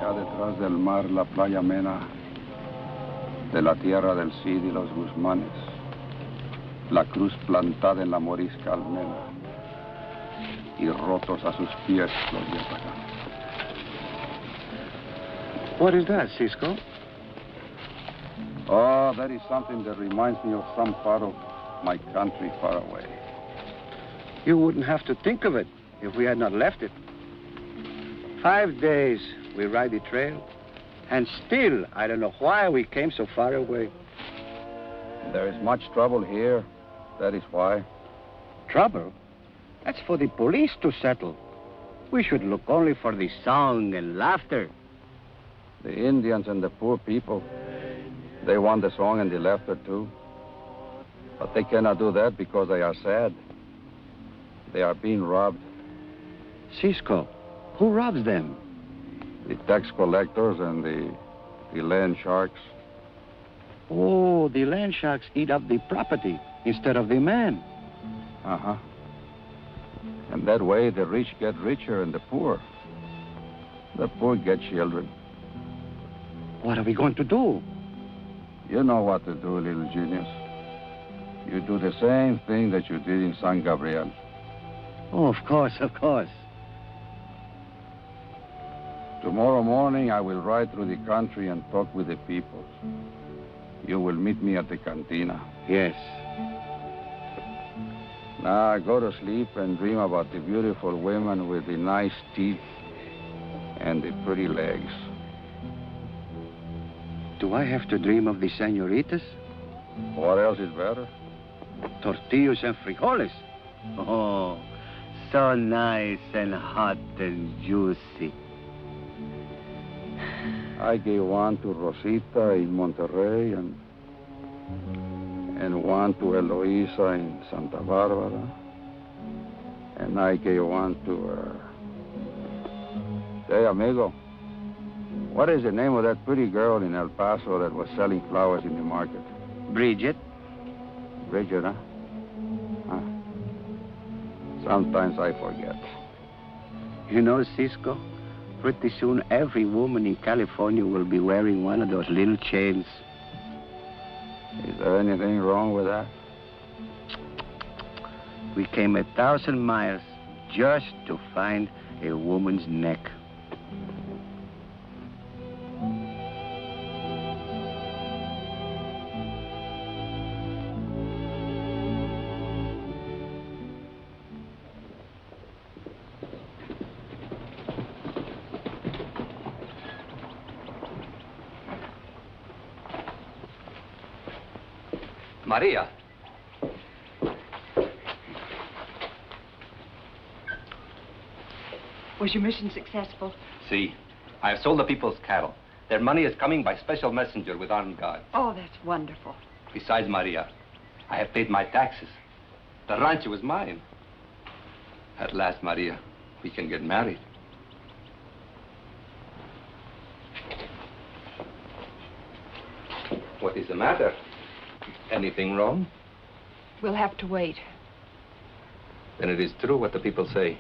acá detrás del mar, la playa amena, de la tierra del Cid y los Guzmanes, la cruz plantada en la morisca almena, y rotos a sus pies los yatacanes. What is that, Cisco? Oh, that is something that reminds me of some part of my country far away. You wouldn't have to think of it if we had not left it. 5 days we ride the trail, and still I don't know why we came so far away. There is much trouble here. That is why. Trouble? That's for the police to settle. We should look only for the song and laughter. The Indians and the poor people, they want the song and the laughter too. But they cannot do that because they are sad. They are being robbed. Cisco, who robs them? The tax collectors and the land sharks. Oh, the land sharks eat up the property instead of the man. Uh-huh. And that way the rich get richer and the poor get children. What are we going to do? You know what to do, little genius. You do the same thing that you did in San Gabriel. Oh, of course, of course. Tomorrow morning, I will ride through the country and talk with the people. You will meet me at the cantina. Yes. Now, go to sleep and dream about the beautiful women with the nice teeth and the pretty legs. Do I have to dream of the senoritas? What else is better? Tortillas and frijoles. Oh, so nice and hot and juicy. I gave one to Rosita in Monterey and one to Eloisa in Santa Barbara. And I gave one to Hey, amigo, what is the name of that pretty girl in El Paso that was selling flowers in the market? Bridget. Bridget, huh? Sometimes I forget. You know, Cisco, pretty soon every woman in California will be wearing one of those little chains. Is there anything wrong with that? We came 1,000 miles just to find a woman's neck. Maria. Was your mission successful? See, I have sold the people's cattle. Their money is coming by special messenger with armed guards. Oh, that's wonderful. Besides, Maria, I have paid my taxes. The rancho is mine. At last, Maria, we can get married. What is the matter? Anything wrong? We'll have to wait. Then it is true what the people say.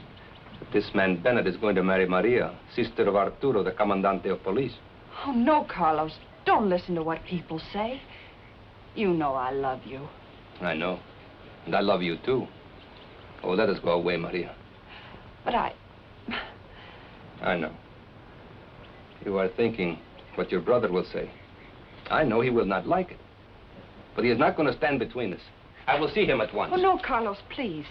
That this man Bennett is going to marry Maria, sister of Arturo, the commandante of police. Oh, no, Carlos. Don't listen to what people say. You know I love you. I know. And I love you, too. Oh, let us go away, Maria. But I know. You are thinking what your brother will say. I know he will not like it. But he is not going to stand between us. I will see him at once. Oh, no, Carlos, please.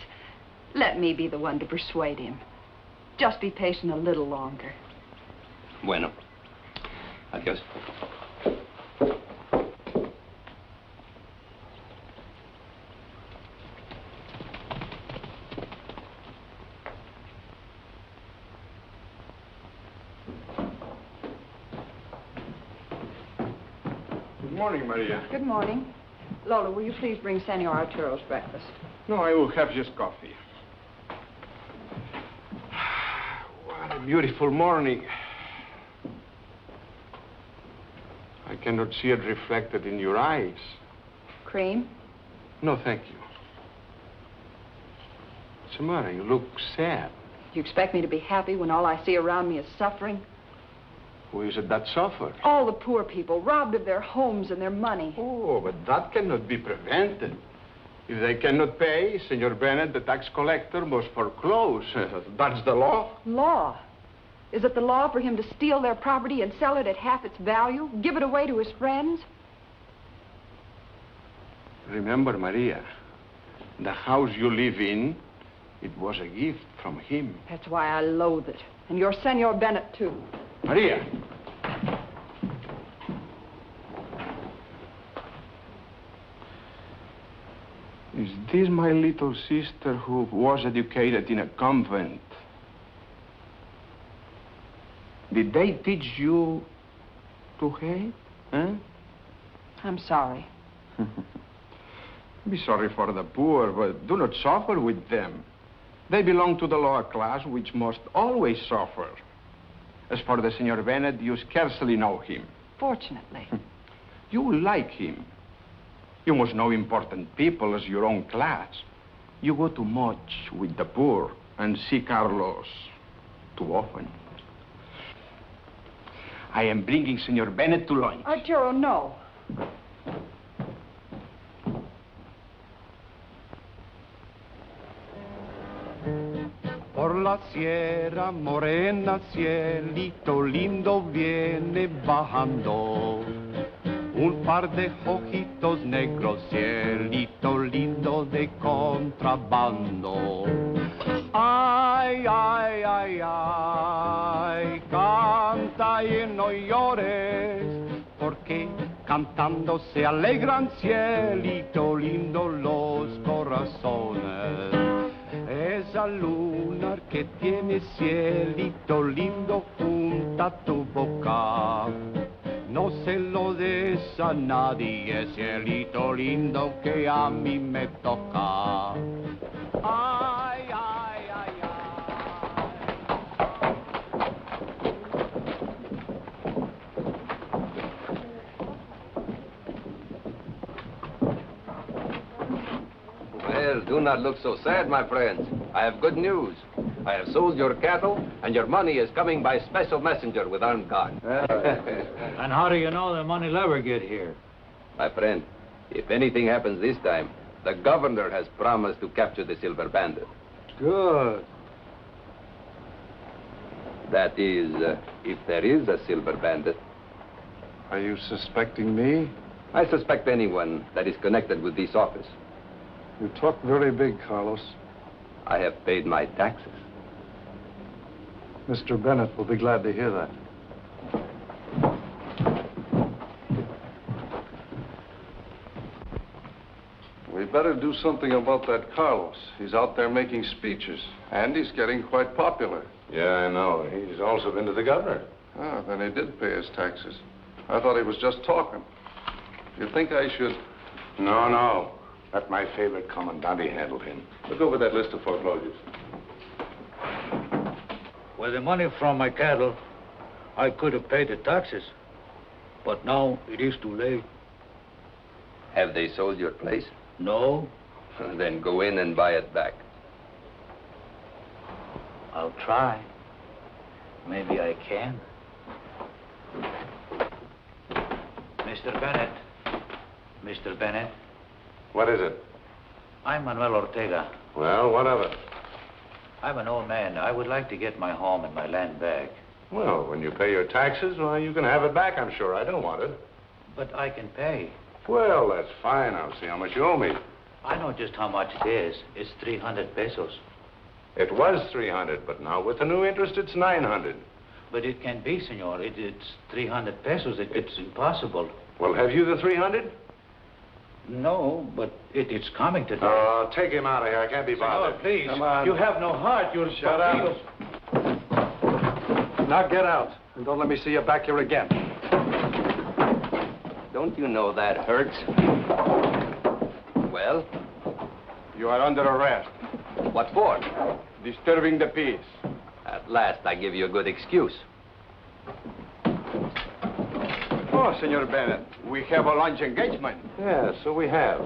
Let me be the one to persuade him. Just be patient a little longer. Bueno. Adios. Good morning, Maria. Good morning. Lola, will you please bring Senor Arturo's breakfast? No, I will have just coffee. What a beautiful morning. I cannot see it reflected in your eyes. Cream? No, thank you. What's the matter? You look sad. You expect me to be happy when all I see around me is suffering? Who is it that suffers? All the poor people, robbed of their homes and their money. Oh, but that cannot be prevented. If they cannot pay, Senor Bennett, the tax collector, must foreclose. That's the law. Law? Is it the law for him to steal their property and sell it at half its value? Give it away to his friends? Remember, Maria, the house you live in, it was a gift from him. That's why I loathe it. And your Senor Bennett, too. Maria! Is this my little sister who was educated in a convent? Did they teach you to hate? Huh? I'm sorry. Be sorry for the poor, but do not suffer with them. They belong to the lower class, which must always suffer. As for the Senor Bennett, you scarcely know him. Fortunately. You like him. You must know important people as your own class. You go too much with the poor and see Carlos too often. I am bringing Senor Bennett to lunch. Arturo, no. Por la sierra morena, cielito lindo viene bajando. Un par de ojitos negros, cielito lindo de contrabando. Ay, ay, ay, ay, canta y no llores, porque cantando se alegran, cielito lindo, los corazones. Esa luna que tiene, cielito lindo, junta tu boca. No se lo des a nadie, cielito lindo, que a mí me toca. Ay, ay, ay, ay. Well, do not look so sad, my friends. I have good news. I have sold your cattle, and your money is coming by special messenger with armed guard. And how do you know the money will ever get here? My friend, if anything happens this time, the governor has promised to capture the silver bandit. Good. That is, if there is a silver bandit. Are you suspecting me? I suspect anyone that is connected with this office. You talk very big, Carlos. I have paid my taxes. Mr. Bennett will be glad to hear that. We better do something about that Carlos. He's out there making speeches, and he's getting quite popular. Yeah, I know. He's also been to the governor. Ah, then he did pay his taxes. I thought he was just talking. You think I should... No. Let my favorite commandante handle him. Look over that list of foreclosures. With the money from my cattle, I could have paid the taxes. But now it is too late. Have they sold your place? No. Then go in and buy it back. I'll try. Maybe I can. Mr. Bennett. Mr. Bennett. What is it? I'm Manuel Ortega. Well, what of it? I'm an old man. I would like to get my home and my land back. Well, when you pay your taxes, well, you can have it back, I'm sure. I don't want it. But I can pay. Well, that's fine. I'll see how much you owe me. I know just how much it is. It's 300 pesos. It was 300, but now with the new interest, it's 900. But it can't be, senor. It's 300 pesos. It's impossible. Well, have you the 300? No, but it's coming today. Oh, take him out of here. I can't be bothered. Senor, please. Come on. You have no heart. You're... Shut up. Now get out, and don't let me see you back here again. Don't you know that hurts? Well? You are under arrest. What for? Disturbing the peace. At last, I give you a good excuse. Oh, Senor Bennett, we have a lunch engagement. Yeah, so we have.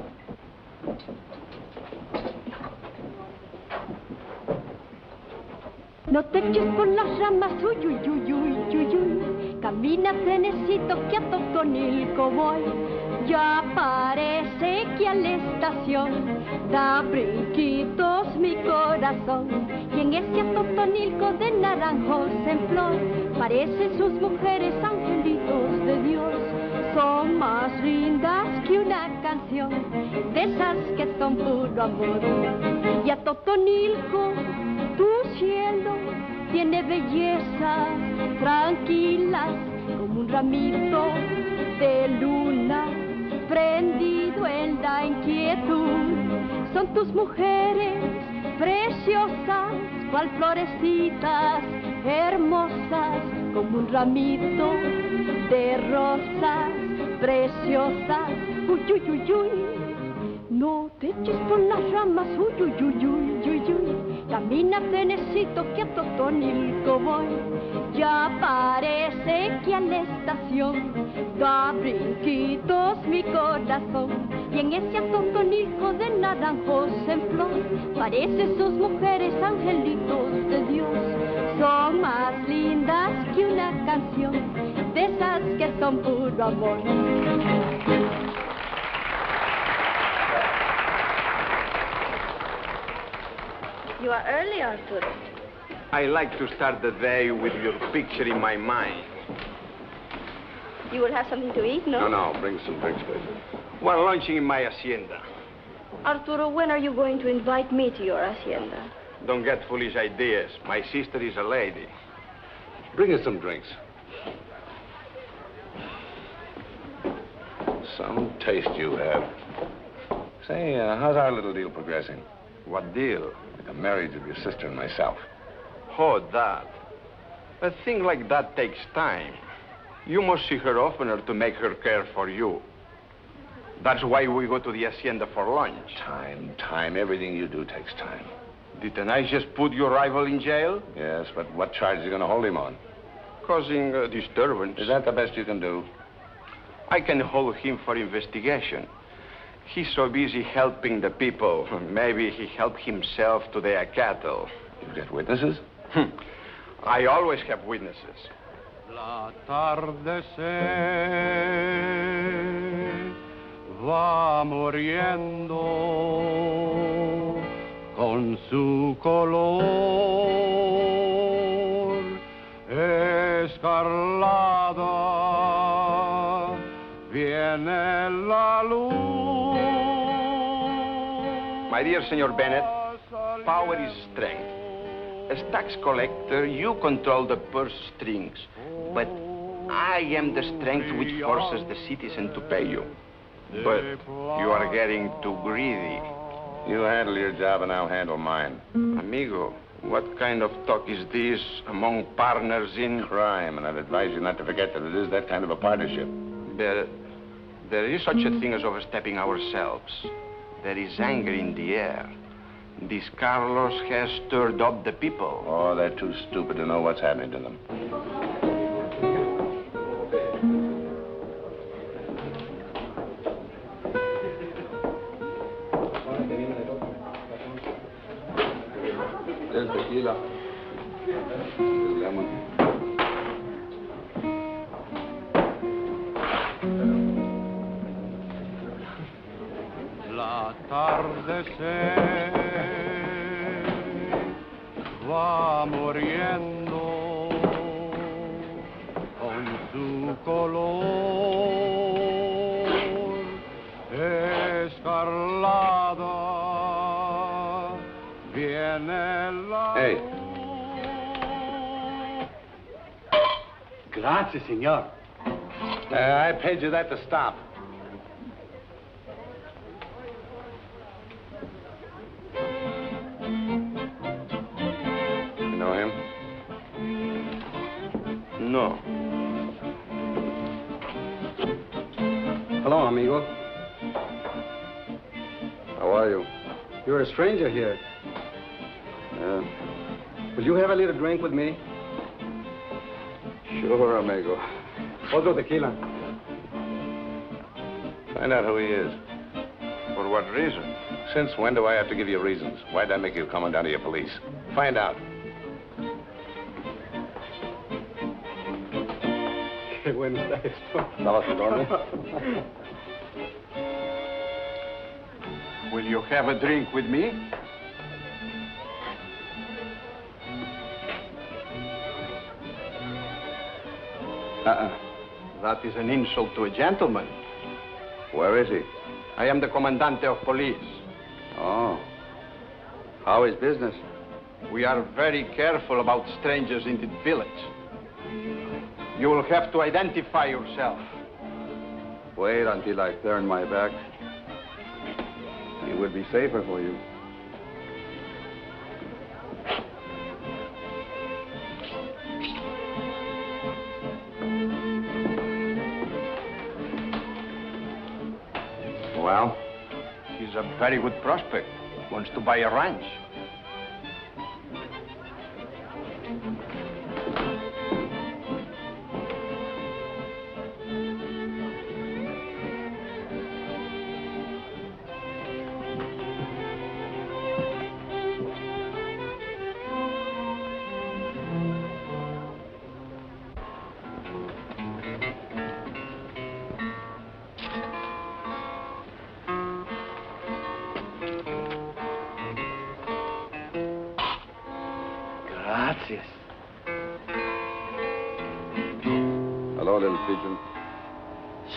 No te eches por las ramas, uy, uy, uy, uy, uy, uy. Camina trenecito que a Totonilco voy. Ya parece que a la estación da brinquitos mi corazón. Y en ese Totonilco de naranjos en flor parecen sus mujeres angelitos de Dios. Son más lindas que una canción de esas que son puro amor. Y a Totonilco, tu cielo tiene bellezas tranquilas como un ramito de luna prendido en la inquietud. Son tus mujeres preciosas, cual florecitas hermosas como un ramito de rosas preciosas. Uy, uy, uy, uy. No te eches por las ramas, uy, uy, uy, uy, uy, uy. Camina trenecito que a Totonilco voy. Ya parece que a la estación da brinquitos mi corazón. Y en ese Totonilco de naranjos en flor parecen sus mujeres angelitos de Dios. Son más lindas que una canción de esas que son puro amor. You are early, Arturo. I like to start the day with your picture in my mind. You will have something to eat, no? No, bring some drinks, please. We're lunching in my hacienda. Arturo, when are you going to invite me to your hacienda? Don't get foolish ideas. My sister is a lady. Bring us some drinks. Some taste you have. Say, how's our little deal progressing? What deal? The marriage of your sister and myself. Oh, that. A thing like that takes time. You must see her oftener to make her care for you. That's why we go to the hacienda for lunch. Time. Everything you do takes time. Didn't I just put your rival in jail? Yes, but what charge are you going to hold him on? Causing a disturbance. Is that the best you can do? I can hold him for investigation. He's so busy helping the people. Maybe he helped himself to their cattle. You get witnesses? I always have witnesses. La tarde se va muriendo con su color escarlata. Viene la luz. My dear Senor Bennett, power is strength. As tax collector, you control the purse strings, but I am the strength which forces the citizen to pay you. But you are getting too greedy. You handle your job and I'll handle mine. Amigo, what kind of talk is this among partners in crime? And I'd advise you not to forget that it is that kind of a partnership. There is such a thing as overstepping ourselves. There is anger in the air. This Carlos has stirred up the people. Oh, they're too stupid to know what's happening to them. There's tequila. There's lemon. La tarde se va muriendo con su color escarlata. Viene la... Hey. Grazie, signor. I paid you that to stop. You know him? No. Hello, amigo. How are you? You're a stranger here. Yeah. Will you have a little drink with me? Sure, amigo. Otro tequila. Find out who he is. For what reason? Since when do I have to give you reasons? Why'd I make you come on down to your police? Find out. Buenas tardes. Will you have a drink with me? That is an insult to a gentleman. Where is he? I am the Commandante of Police. Oh. How is business? We are very careful about strangers in the village. You will have to identify yourself. Wait until I turn my back. It will be safer for you. Well, he's a very good prospect. Wants to buy a ranch. Gracias. Hello, little pigeon.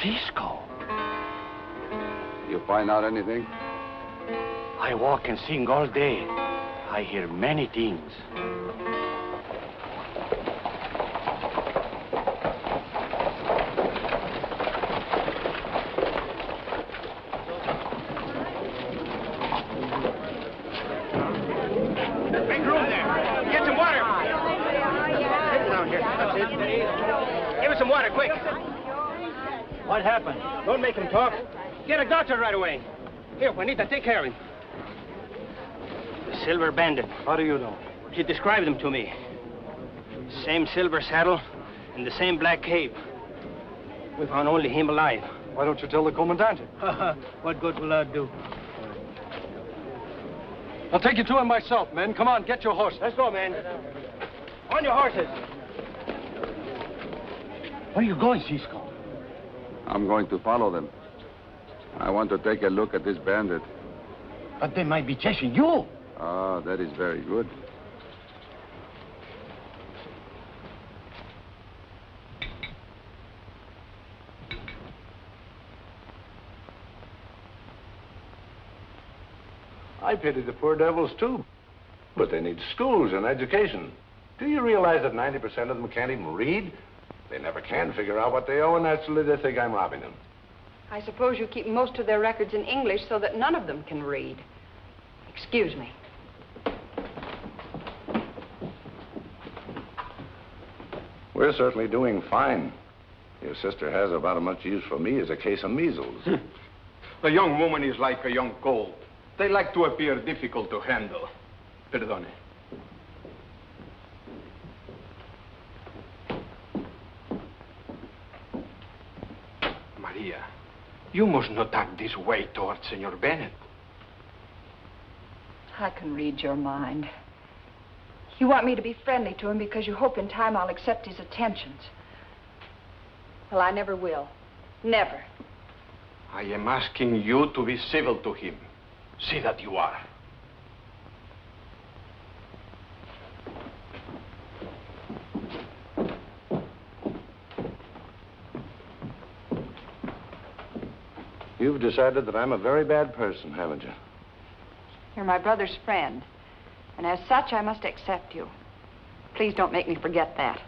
Cisco. You find out anything? I walk and sing all day. I hear many things. Make room there. Get some water. Sit down here. That's it. Give us some water, quick. What happened? Don't make him talk. Get a doctor right away. Here, Juanita, take care of him. The silver bandit. How do you know? He described him to me. Same silver saddle and the same black cape. We found only him alive. Why don't you tell the Comandante? What good will that do? I'll take you to him myself, men. Come on, get your horse. Let's go, man. On your horses. Where are you going, Cisco? I'm going to follow them. I want to take a look at this bandit. But they might be chasing you. Ah, that is very good. I pity the poor devils, too. But they need schools and education. Do you realize that 90% of them can't even read? They never can figure out what they owe, and naturally they think I'm robbing them. I suppose you keep most of their records in English so that none of them can read. Excuse me. We're certainly doing fine. Your sister has about as much use for me as a case of measles. A young woman is like a young colt. They like to appear difficult to handle. Perdone. Maria, you must not act this way towards Senor Bennett. I can read your mind. You want me to be friendly to him because you hope in time I'll accept his attentions. Well, I never will. Never. I am asking you to be civil to him. See that you are. You've decided that I'm a very bad person, haven't you? You're my brother's friend, and as such, I must accept you. Please don't make me forget that.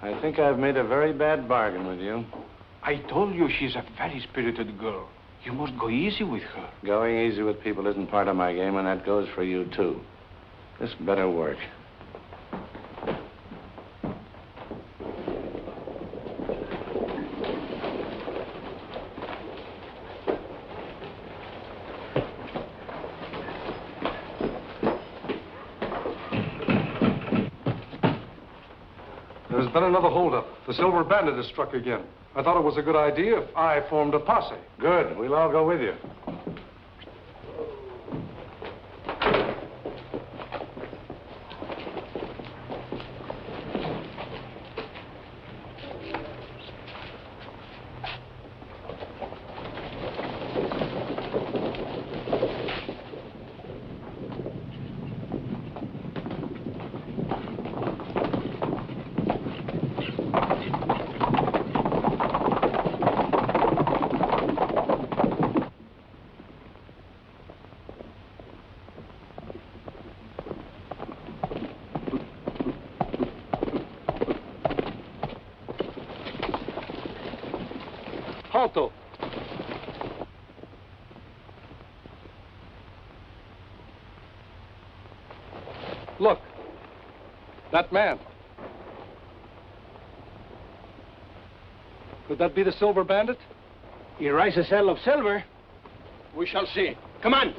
I think I've made a very bad bargain with you. I told you she's a very spirited girl. You must go easy with her. Going easy with people isn't part of my game, and that goes for you, too. This better work. There's been another holdup. The Silver Bandit has struck again. I thought it was a good idea if I formed a posse. Good. We'll all go with you. auto. Look, that man. Could that be the Silver Bandit? He rises a cell of silver. We shall see. Come on.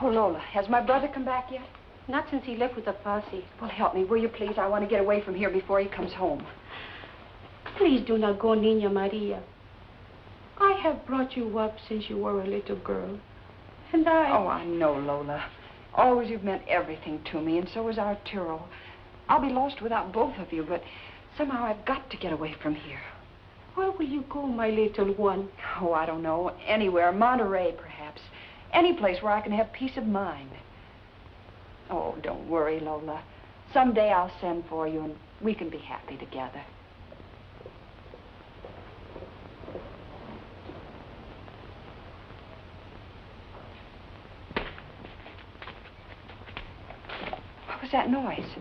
Oh, Lola, has my brother come back yet? Not since he left with the posse. Well, help me, will you, please? I want to get away from here before he comes home. Please do not go, Nina Maria. I have brought you up since you were a little girl. And Oh, I know, Lola. Always you've meant everything to me, and so is Arturo. I'll be lost without both of you, but somehow I've got to get away from here. Where will you go, my little one? Oh, I don't know. Anywhere. Monterey, perhaps. Any place where I can have peace of mind. Oh, don't worry, Lola. Someday I'll send for you and we can be happy together. What was that noise?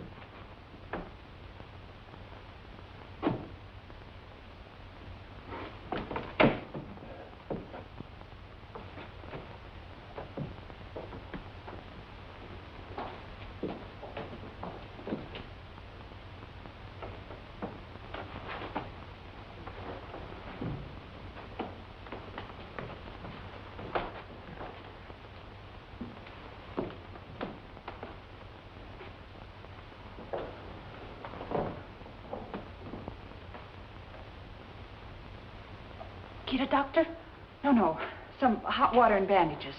Get a doctor? No. Some hot water and bandages.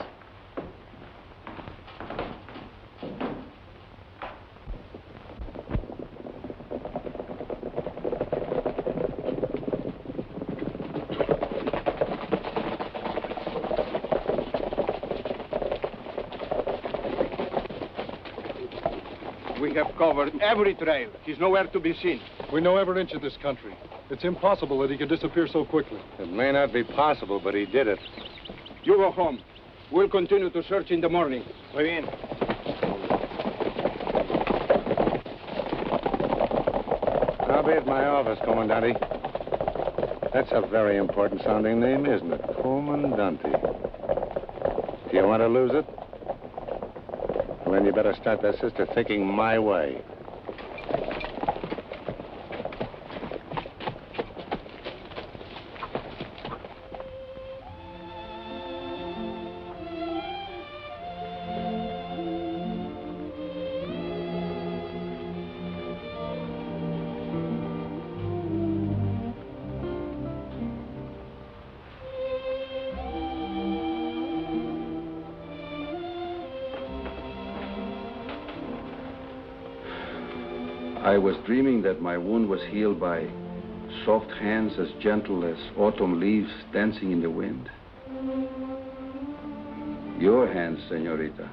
We have covered every trail. He's nowhere to be seen. We know every inch of this country. It's impossible that he could disappear so quickly. It may not be possible, but he did it. You go home. We'll continue to search in the morning. Muy bien. I'll be at my office, Comandante. That's a very important sounding name, isn't it? Comandante. Do you want to lose it? Well, then you better start that sister thinking my way. I was dreaming that my wound was healed by soft hands as gentle as autumn leaves dancing in the wind. Your hands, señorita.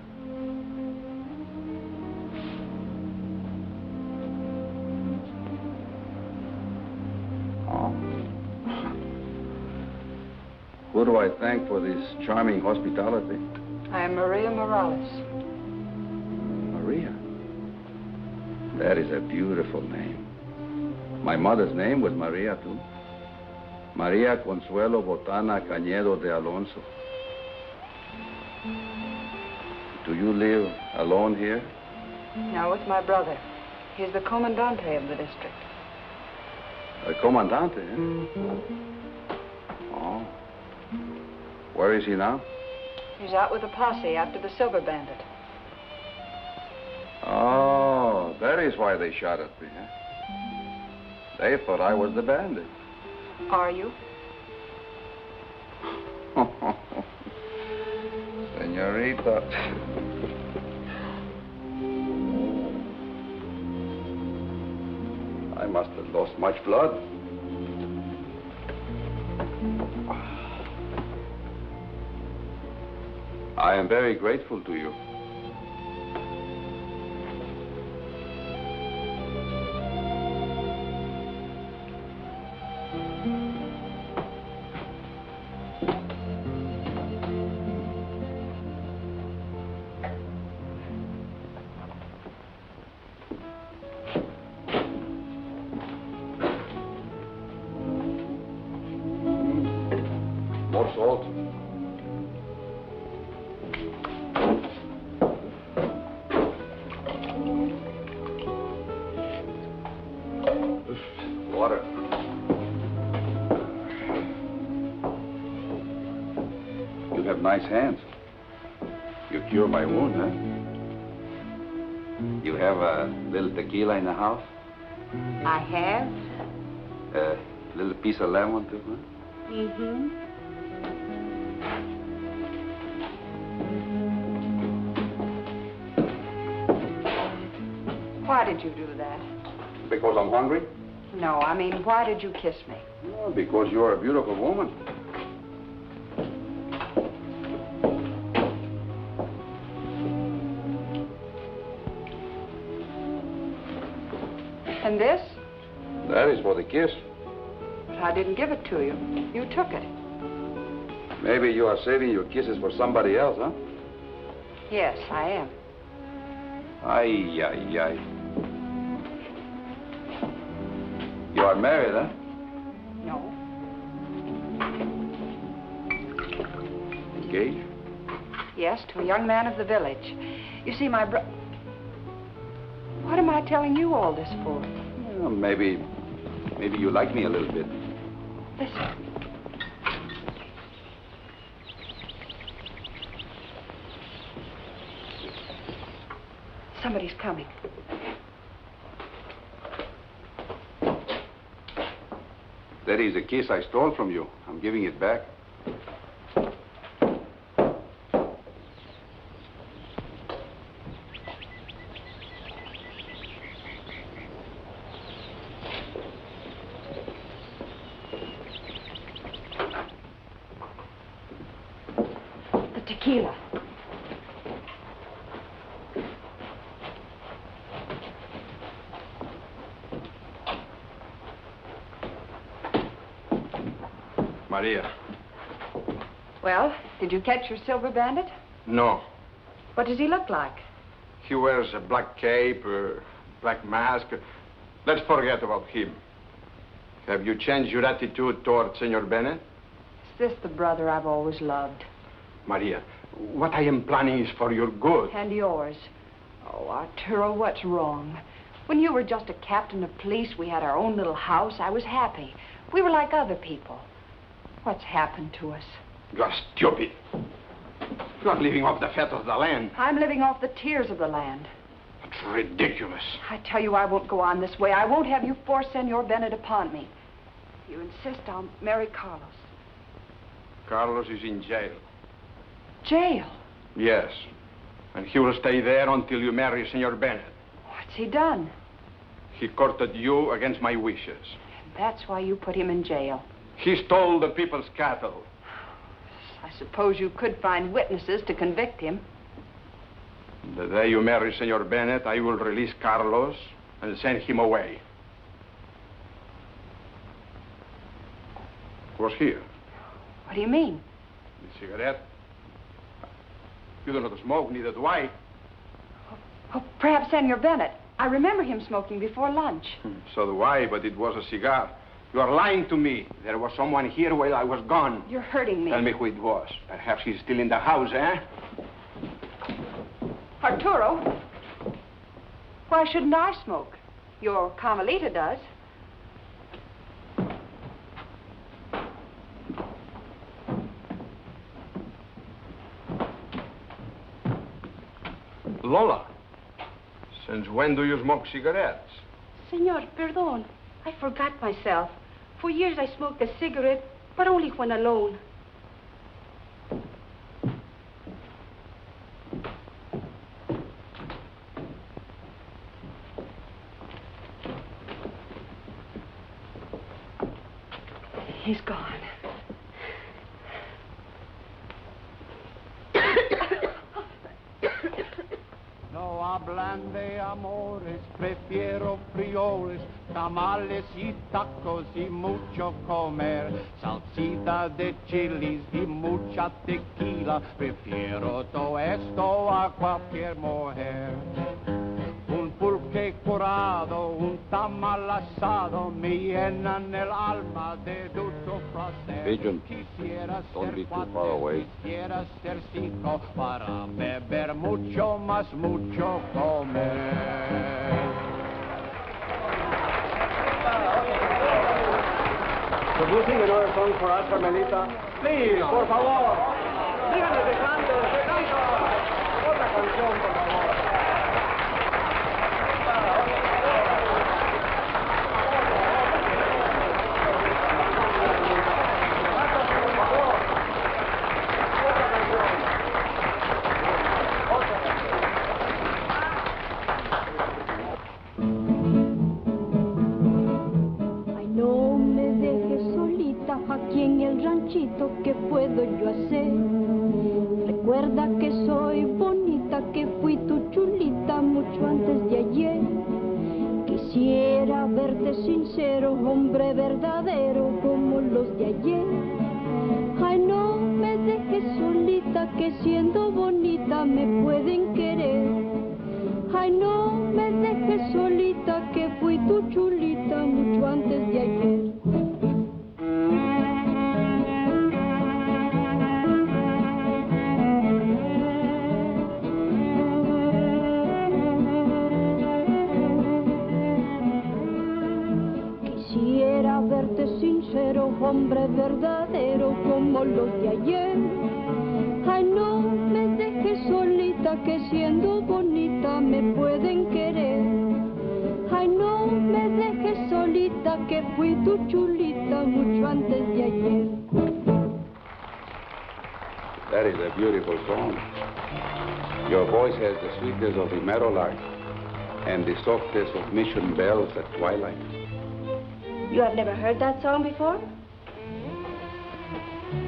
Oh. Who do I thank for this charming hospitality? I am Maria Morales. Maria? That is a beautiful name. My mother's name was Maria, too. Maria Consuelo Botana Cañedo de Alonso. Do you live alone here? No, with my brother. He's the comandante of the district. A comandante, eh? Oh. Where is he now? He's out with a posse after the Silver Bandit. Oh, that is why they shot at me, huh? They thought I was the bandit. Are you? Señorita. I must have lost much blood. I am very grateful to you. More salt. Water. You have nice hands. You cure my wound, huh? You have a little tequila in the house? I have. A little piece of lemon, too, huh? Mm-hmm. Why did you do that? Because I'm hungry? No, I mean, why did you kiss me? Oh, because you're a beautiful woman. And this? That is for the kiss. But I didn't give it to you. You took it. Maybe you are saving your kisses for somebody else, huh? Yes, I am. Ay, ay, ay. You are married, huh? No. Engaged? Yes, to a young man of the village. You see, my What am I telling you all this for? Well, maybe you like me a little bit. Listen. Somebody's coming. That is a kiss I stole from you. I'm giving it back. The tequila. Maria. Well, did you catch your Silver Bandit? No. What does he look like? He wears a black cape, black mask. Let's forget about him. Have you changed your attitude toward Senor Bennett? Is this the brother I've always loved? Maria, what I am planning is for your good. And yours. Oh, Arturo, what's wrong? When you were just a captain of police, we had our own little house. I was happy. We were like other people. What's happened to us? You are stupid. You are living off the fat of the land. I'm living off the tears of the land. That's ridiculous. I tell you, I won't go on this way. I won't have you force Senor Bennett upon me. If you insist, I'll marry Carlos. Carlos is in jail. Jail? Yes. And he will stay there until you marry Senor Bennett. What's he done? He courted you against my wishes. That's why you put him in jail. He stole the people's cattle. I suppose you could find witnesses to convict him. The day you marry Senor Bennett, I will release Carlos and send him away. What's here? What do you mean? The cigarette. You don't know to smoke, neither do I. Oh, perhaps Senor Bennett. I remember him smoking before lunch. So do I, but it was a cigar. You are lying to me. There was someone here while I was gone. You're hurting me. Tell me who it was. Perhaps he's still in the house, eh? Arturo, why shouldn't I smoke? Your Carmelita does. Lola, since when do you smoke cigarettes? Senor, perdón. I forgot myself. For years I smoked a cigarette, but only when alone. He's gone. No hablan de amores, prefiero frijoles, tamales y tacos y mucho comer, salsita de chilis y mucha tequila, prefiero todo esto a cualquier mujer. Un pulque curado, un tamal asado, me llenan el alma de dulce placer. Agent, Quisiera don't ser be too cuatro, far away. Quisiera ser cinco, para beber mucho más, mucho comer. Producing another song for us, Carmelita. Please, por favor. Díganle que cante, otra canción, por favor. Aquí en el ranchito, ¿qué puedo yo hacer? Recuerda que soy bonita, que fui tu chulita mucho antes de ayer. Quisiera verte sincero, hombre verdadero como los de ayer. Ay, no me dejes solita, que siendo bonita me pueden querer. Ay, no me dejes solita, que fui tu chulita mucho antes de ayer. Sincero, hombre verdadero como los de ayer. Ay, no me dejes solita, que siendo bonita me pueden querer. Ay, no me dejes solita, que fui tu chulita mucho antes de ayer. That is a beautiful song. Your voice has the sweetness of the meadowlark and the softness of mission bells at twilight. You have never heard that song before?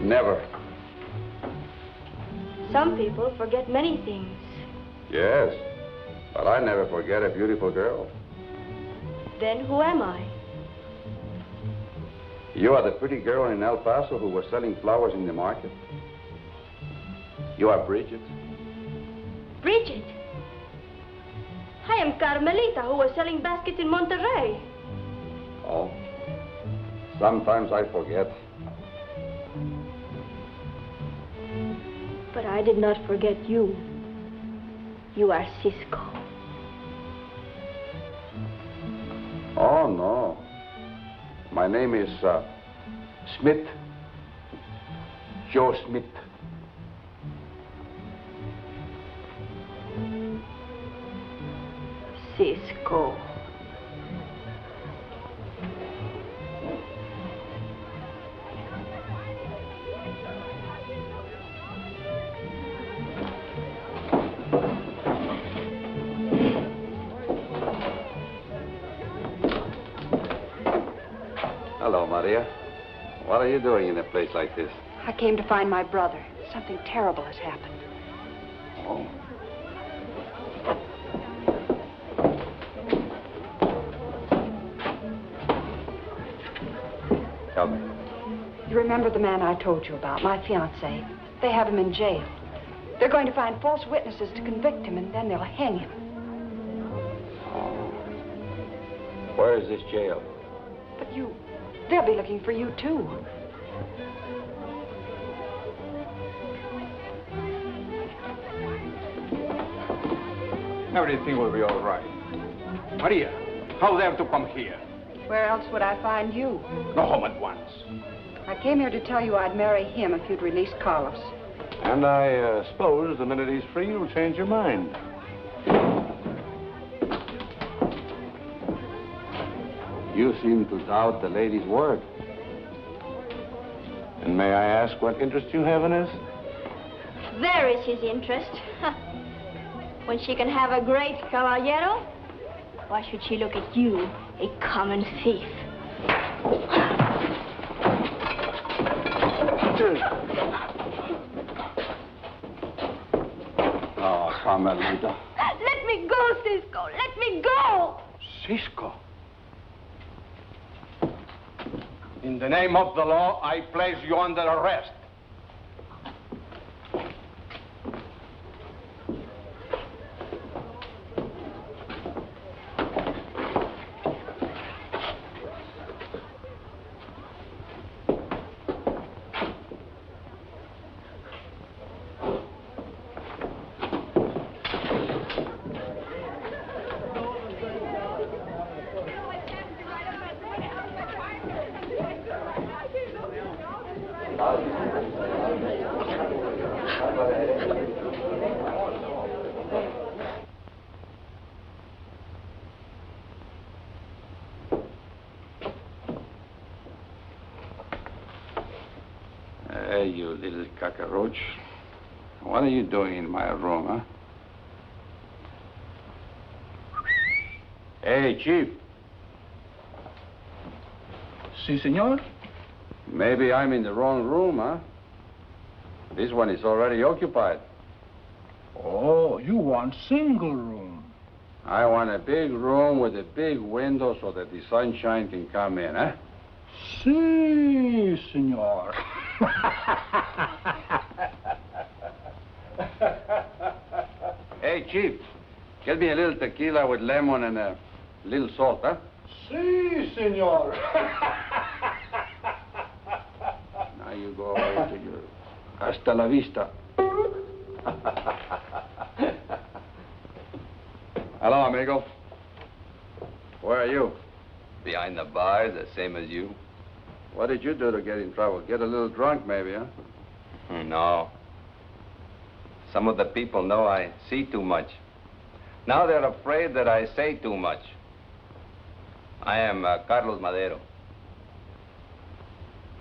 Never. Some people forget many things. Yes, but I never forget a beautiful girl. Then who am I? You are the pretty girl in El Paso who was selling flowers in the market. You are Bridget. Bridget? I am Carmelita, who was selling baskets in Monterey. Oh, sometimes I forget. But I did not forget you. You are Cisco. Oh, no. My name is Smith. Joe Smith. Cisco. Maria. What are you doing in a place like this? I came to find my brother. Something terrible has happened. Oh. Tell me. You remember the man I told you about, my fiancé? They have him in jail. They're going to find false witnesses to convict him, and then they'll hang him. Oh. Where is this jail? But they'll be looking for you, too. Everything will be all right. Maria, how dare to come here? Where else would I find you? Go home at once. I came here to tell you I'd marry him if you'd release Carlos. And I suppose the minute he's free, you'll change your mind. You seem to doubt the lady's word. And may I ask what interest you have in this? There is his interest. When she can have a great caballero, why should she look at you, a common thief? Oh, Carmelita. Let me go, Cisco. Let me go. Cisco. In the name of the law, I place you under arrest. Hey, you little cockroach. What are you doing in my room, huh? Hey, Chief. Si, senor? Maybe I'm in the wrong room, huh? This one is already occupied. Oh, you want single room. I want a big room with a big window so that the sunshine can come in, huh? Si, senor. Hey, Chief, get me a little tequila with lemon and a little salt, huh? Si, senor. Now you go away to your hasta la vista. Hello, amigo. Where are you? Behind the bar, the same as you. What did you do to get in trouble? Get a little drunk, maybe, huh? No. Some of the people know I see too much. Now they're afraid that I say too much. I am Carlos Madero.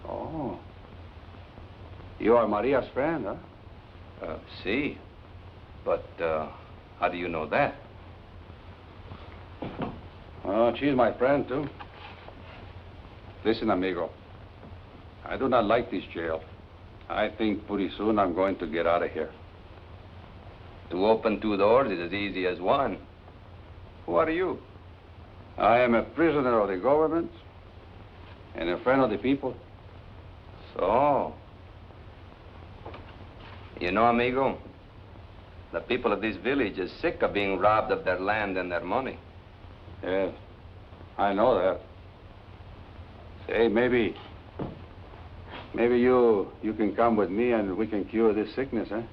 Oh. You are Maria's friend, huh? See. But how do you know that? Oh, she's my friend, too. Listen, amigo. I do not like this jail. I think pretty soon I'm going to get out of here. To open two doors is as easy as one. Who are you? I am a prisoner of the government and a friend of the people. So, you know, amigo, the people of this village is sick of being robbed of their land and their money. Yes, I know that. Say, maybe you can come with me and we can cure this sickness, eh?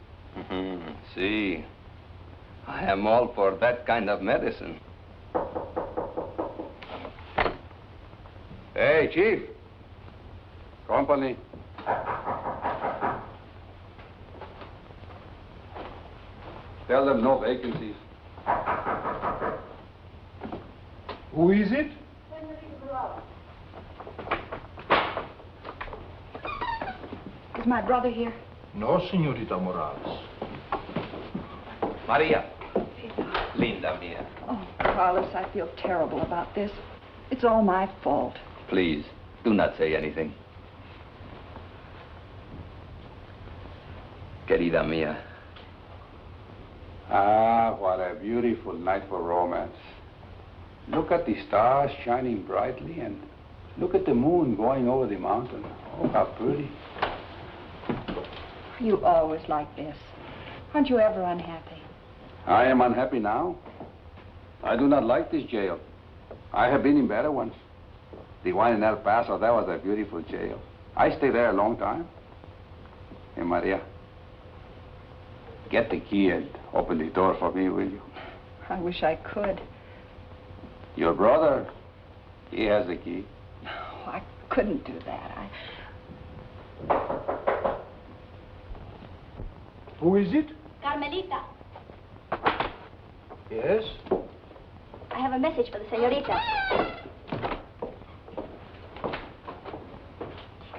See, I am all for that kind of medicine. Hey, Chief. Company. Tell them no vacancies. Who is it? Is my brother here? No, señorita Morales. Maria. Linda mia. Oh, Carlos, I feel terrible about this. It's all my fault. Please, Do not say anything. Querida mía. Ah, what a beautiful night for romance. Look at the stars shining brightly and look at the moon going over the mountain. Oh, how pretty. You always like this. Aren't you ever unhappy? I am unhappy now. I do not like this jail. I have been in better ones. The one in El Paso, that was a beautiful jail. I stayed there a long time. Hey, Maria, get the key and open the door for me, will you? I wish I could. Your brother, he has the key. Oh, I couldn't do that. Who is it? Carmelita, Yes? I have a message for the señorita.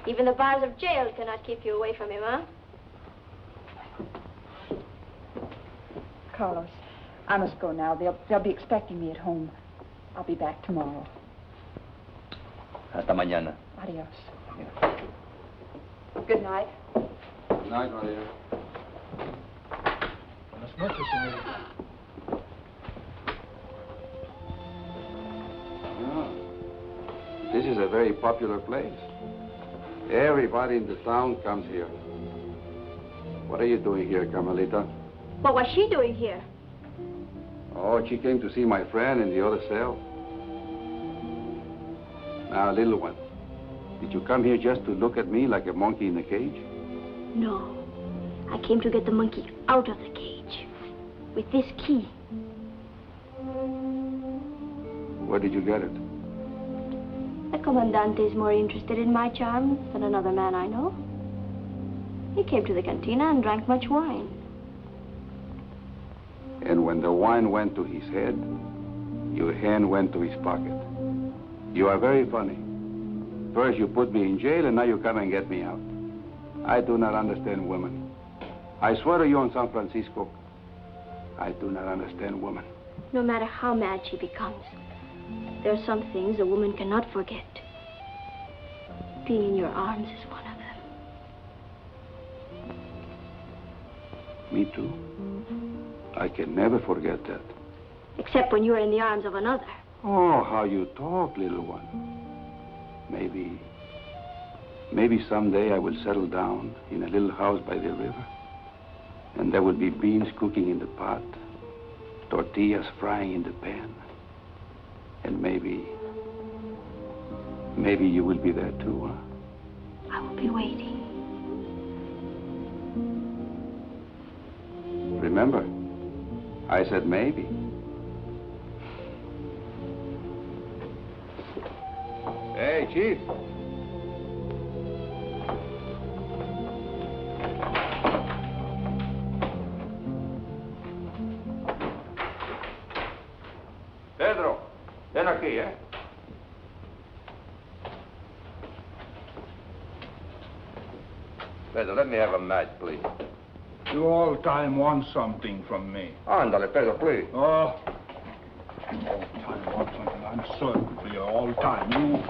Even the bars of jail cannot keep you away from him, huh? Carlos, I must go now. They'll be expecting me at home. I'll be back tomorrow. Hasta mañana. Adios. Good night. Good night, Maria. Buenas noches, señorita. This is a very popular place. Everybody in the town comes here. What are you doing here, Carmelita? What was she doing here? Oh, she came to see my friend in the other cell. Now, little one, did you come here just to look at me like a monkey in a cage? No. I came to get the monkey out of the cage. With this key. Where did you get it? The Comandante is more interested in my charms than another man I know. He came to the cantina and drank much wine. And when the wine went to his head, your hand went to his pocket. You are very funny. First you put me in jail and now you come and get me out. I do not understand women. I swear to you on San Francisco, I do not understand women. No matter how mad she becomes, there are some things a woman cannot forget. Being in your arms is one of them. Me too. I can never forget that. Except when you are in the arms of another. Oh, how you talk, little one. Maybe someday I will settle down in a little house by the river. And there will be beans cooking in the pot, tortillas frying in the pan. And maybe you will be there too, huh? I will be waiting. Remember, I said maybe. Hey, Chief. Pedro, ven aquí, eh? Pedro, let me have a match, please. You all time want something from me. Ándale, Pedro, please. Oh. All time want something. I'm certain for you all time. You...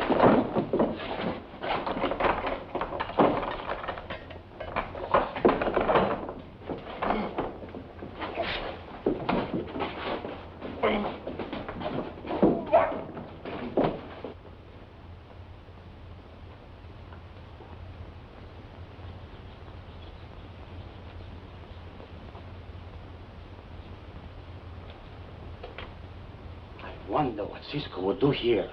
I wonder what Cisco would do here.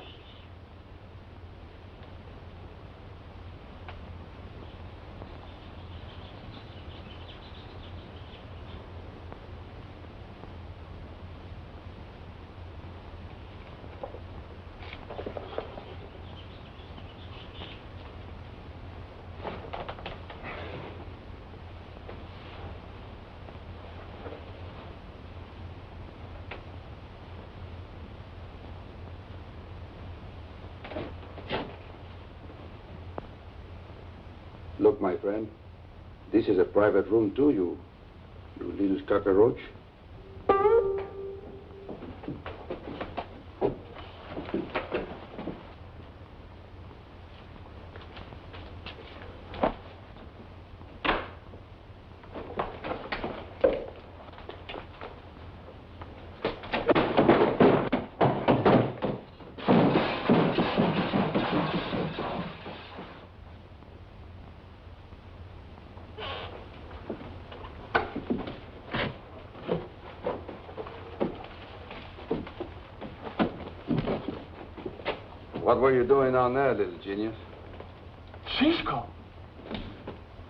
Look, my friend, this is a private room too, you little cockroach. What were you doing down there, little genius? Cisco,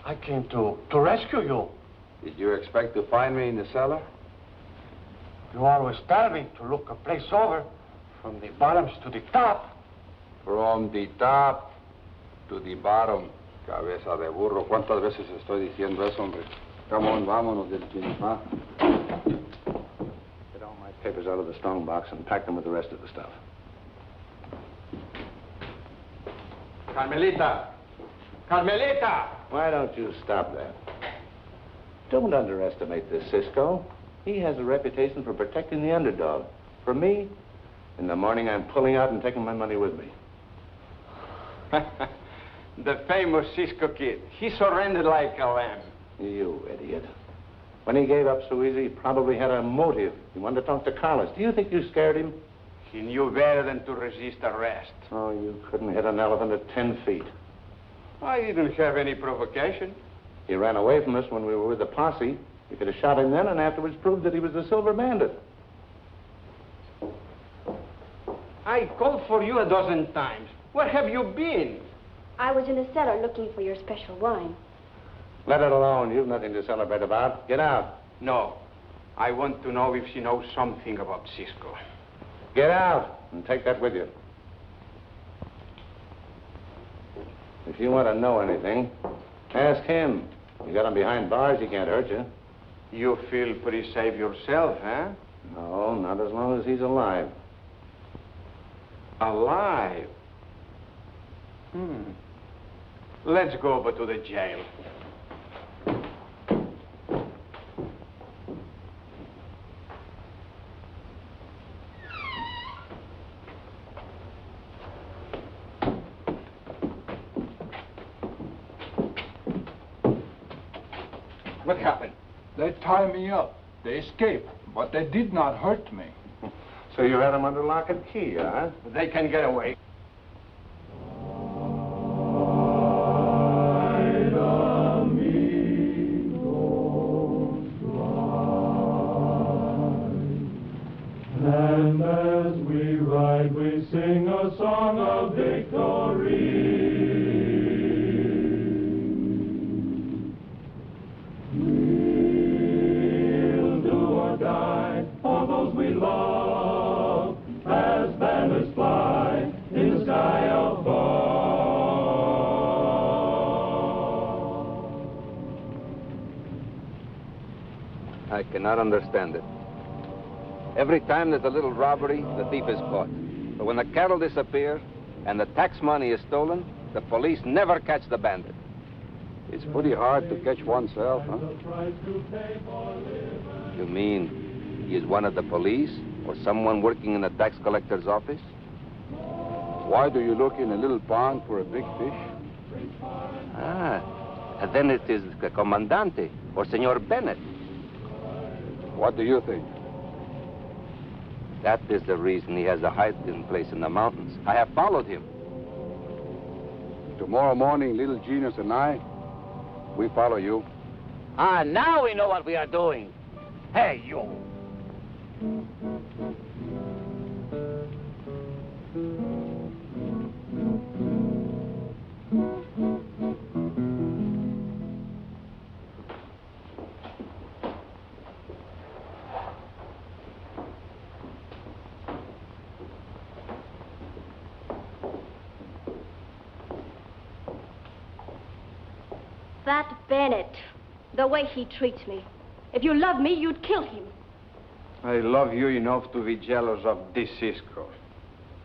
I came to rescue you. Did you expect to find me in the cellar? You always tell me to look a place over from the bottoms to the top. From the top to the bottom, cabeza de burro. ¿Cuántas veces estoy diciendo eso, hombre? Come on, vámonos, little genius, huh? Get all my papers out of the strong box and pack them with the rest of the stuff. Carmelita! Carmelita! Why don't you stop that? Don't underestimate this Cisco. He has a reputation for protecting the underdog. For me, in the morning I'm pulling out and taking my money with me. The famous Cisco Kid. He surrendered like a lamb. You idiot. When he gave up so easy, he probably had a motive. He wanted to talk to Carlos. Do you think you scared him? He knew better than to resist arrest. Oh, you couldn't hit an elephant at 10 feet. I didn't have any provocation. He ran away from us when we were with the posse. You could have shot him then and afterwards proved that he was the Silver Bandit. I called for you a dozen times. Where have you been? I was in the cellar looking for your special wine. Let it alone. You've nothing to celebrate about. Get out. No. I want to know if she knows something about Cisco. Get out and take that with you. If you want to know anything, ask him. You got him behind bars, he can't hurt you. You feel pretty safe yourself, huh? No, not as long as he's alive. Alive? Let's go over to the jail. What happened? They tied me up. They escaped, but they did not hurt me. So you had him under lock and key, huh? They can get away. And as we ride, we sing a song of victory. We'll do or die for those we love, as banners fly in the sky above. I cannot understand it. Every time there's a little robbery, the thief is caught. But when the cattle disappear and the tax money is stolen, the police never catch the bandit. It's pretty hard to catch oneself, huh? You mean he is one of the police or someone working in the tax collector's office? Why do you look in a little pond for a big fish? Ah, and then it is the Comandante or Senor Bennett. What do you think? That is the reason he has a hiding place in the mountains. I have followed him. Tomorrow morning, little genius and I, we follow you. Ah, now we know what we are doing. Hey, you. That Bennett, the way he treats me. If you loved me, you'd kill him. I love you enough to be jealous of this Cisco.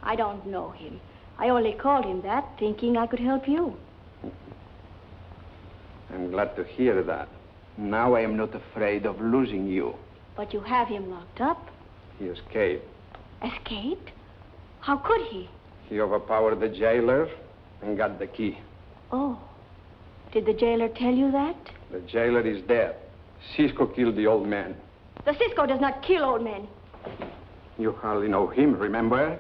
I don't know him. I only called him that, thinking I could help you. I'm glad to hear that. Now I am not afraid of losing you. But you have him locked up. He escaped. Escaped? How could he? He overpowered the jailer and got the key. Oh. Did the jailer tell you that? The jailer is dead. Cisco killed the old man. The Cisco does not kill old men. You hardly know him, remember?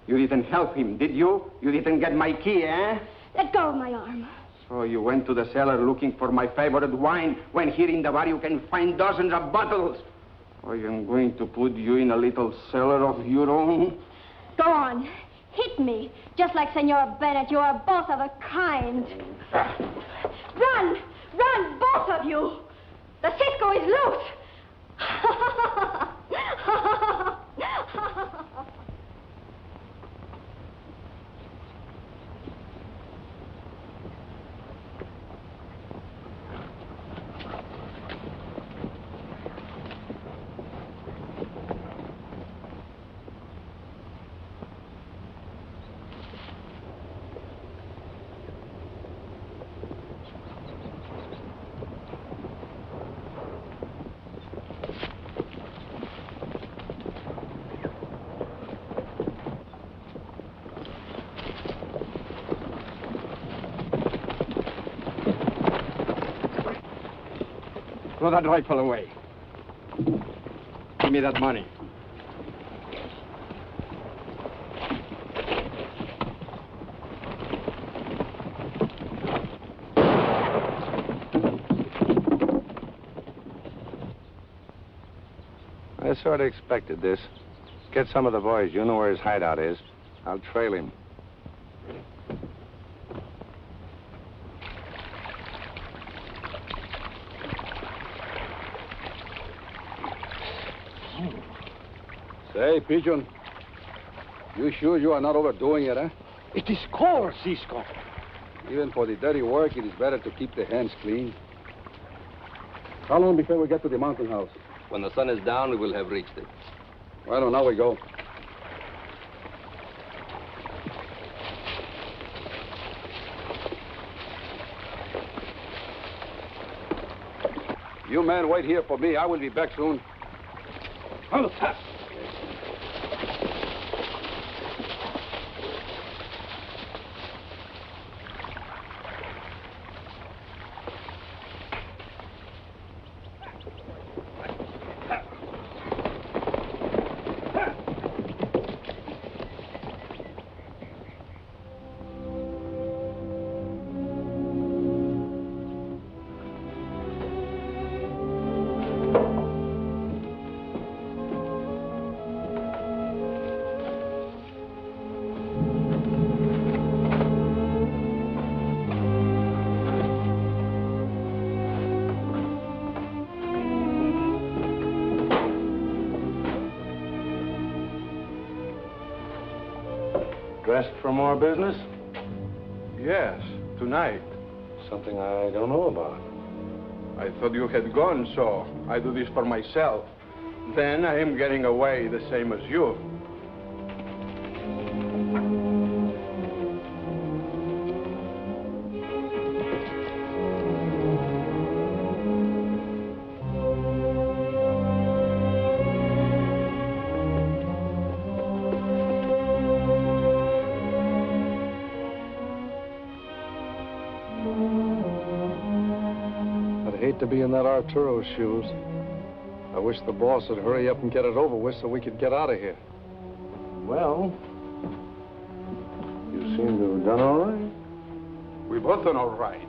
You didn't help him, did you? You didn't get my key, eh? Let go of my arm. So you went to the cellar looking for my favorite wine, when here in the bar you can find dozens of bottles. I am going to put you in a little cellar of your own. Go on. Hit me, just like Senora Bennett. You are both of a kind. Run! Run, both of you! The Cisco is loose! Throw that rifle away. Give me that money. I sort of expected this. Get some of the boys. You know where his hideout is. I'll trail him. Say, Pigeon, you sure you are not overdoing it, huh? It is cold, Cisco. Even for the dirty work, it is better to keep the hands clean. How long before we get to the mountain house? When the sun is down, we will have reached it. Well, on, now we go. You men wait here for me. I will be back soon. Oh, Dressed for more business? yes, tonight. Something I don't know about. I thought you had gone, so I do this for myself. Then I am getting away the same as you. To be in that Arturo's shoes. I wish the boss would hurry up and get it over with so we could get out of here. Well, you seem to have done all right. We both done all right.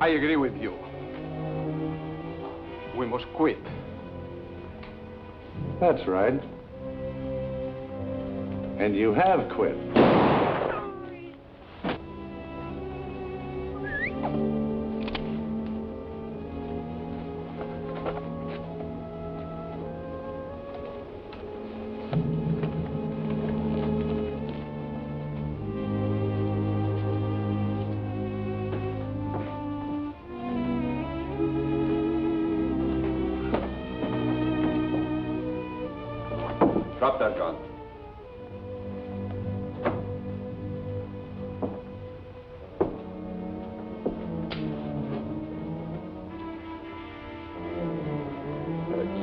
I agree with you. We must quit. That's right. And you have quit. Drop that gun.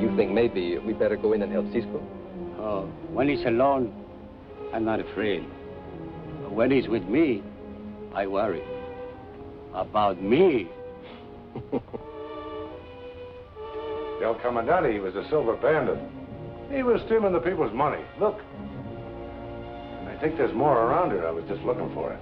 You think maybe we better go in and help Cisco? Oh, when he's alone, I'm not afraid. But when he's with me, I worry. About me. El Comandante, he was a silver bandit. He was stealing the people's money. Look. And I think there's more around here. I was just looking for it.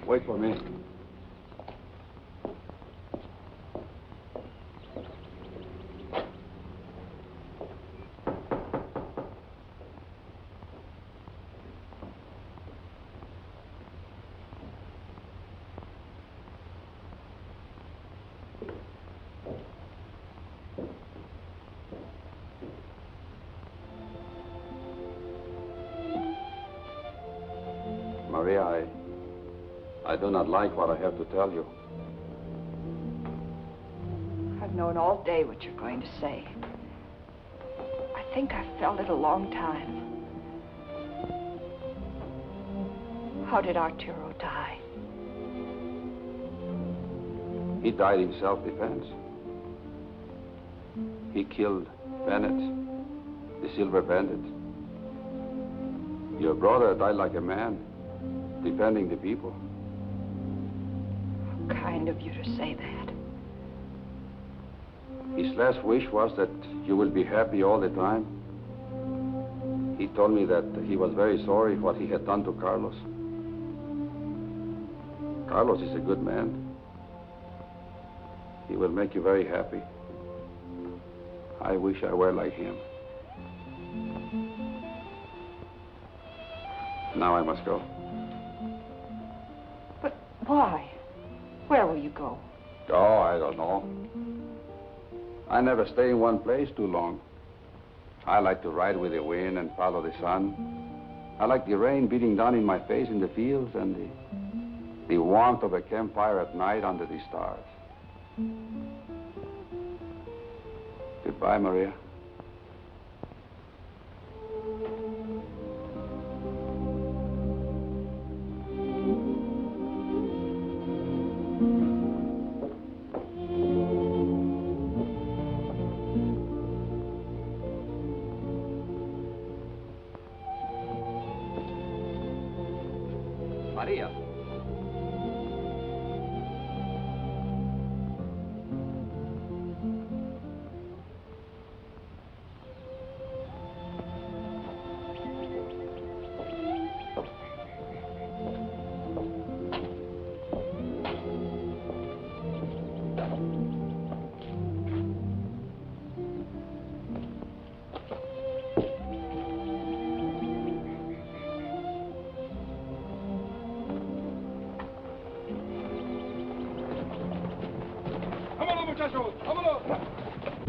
Wait for me. Maria, I do not like what I have to tell you. I've known all day what you're going to say. I think I've felt it a long time. How did Arturo die? He died in self-defense. He killed Bennett, the Silver Bandit. Your brother died like a man, defending the people. Kind of you to say that. His last wish was that you will be happy all the time. He told me that he was very sorry what he had done to Carlos. Carlos is a good man. He will make you very happy. I wish I were like him. Now I must go. But why? Where will you go? Oh, I don't know. I never stay in one place too long. I like to ride with the wind and follow the sun. I like the rain beating down in my face in the fields and the warmth of a campfire at night under the stars. Goodbye, Maria. Maria.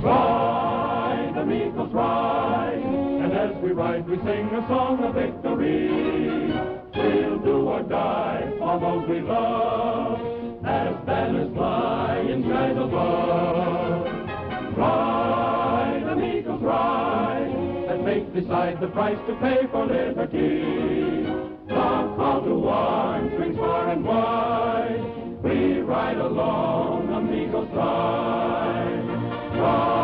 Ride, amigos, ride, and as we ride we sing a song of victory. We'll do or die for those we love, as banners fly in skies above. Ride, amigos, ride, and make decide the price to pay for liberty. The call to arms rings far and wide. We ride along, amigos, ride. Ride.